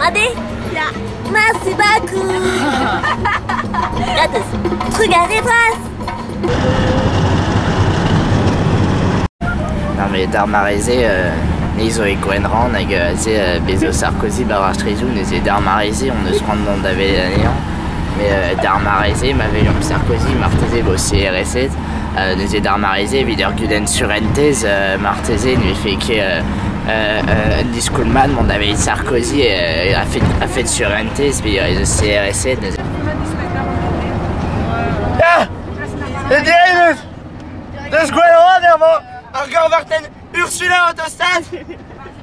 Allez. Ja. Merci beaucoup. Gratis. Regarde face. Non mais Darmarézé, Nizo et Gwenran, Bezos Sarkozy, Barra Strizou, Nézé Darmarézé, on ne se rend compte d'avoir l'alliant. Mais Darmarézé, Maveillon Sarkozy, Martézé, vos CRS, Nézé Darmarézé, Videur Guden Surentez, Martézé, lui fait que Andy Schoolman, mon David Sarkozy, a fait Surentez, puis les CRS. Ja, de dirigent de Gwenran, daarvan. Argan Varten, Ursula Autostad.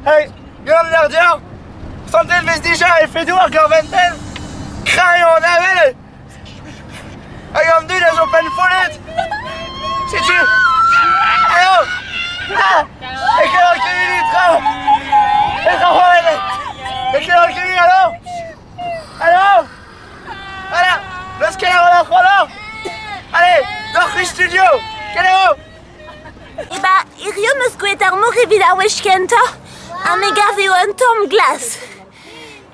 Hey, Jan Lardian, Santel Vesdija et Fedou Argan Venten. Crayon Navel. Argan du, les open follet. C'est tu. Allô. Ah. Et quel enculé du train. Et train. Et quel enculé, allô. Allô. Voilà. Lorsqu'elle a relâché alors. Allez, dans le studio. Quel est où? Iba, irio muskuetar mori vidar weshkenta, a mega veo un tom glace.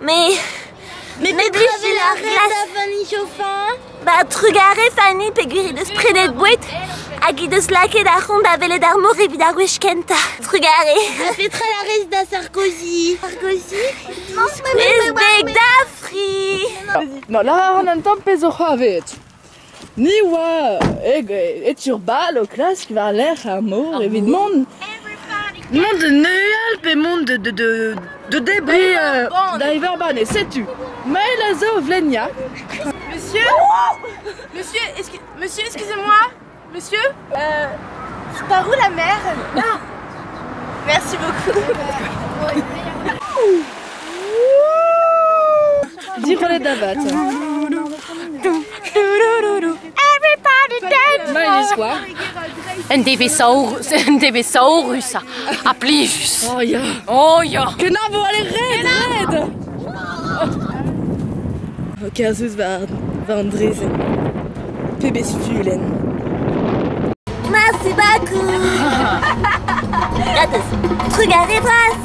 Mais blis la glace. Fanny Chauffin. Bah, trugare Fanny peguri de spredet buet, agi de slake da ronda vele dar mori vidar weshkenta. Trugare. Petra la res da Sarkozy. Sarkozy? Les beg d'Afri. No, la on entend peso havet. Niwa, et turbal au classe qui va l'air amour, évidemment. Monde de Neualp et monde de débris d'Iverban, et sais-tu? Maëlazo Vlenia. Monsieur, excusez-moi. Monsieur par où la mer? Ah. Merci beaucoup. Dis-le d'abat. En Debesaurus, Appligus. Oh ja. Oh ja. Genau, wo alle red. Casus van Dresen. Pebes Fulen. Merci beaucoup. Gratis. Regarde face.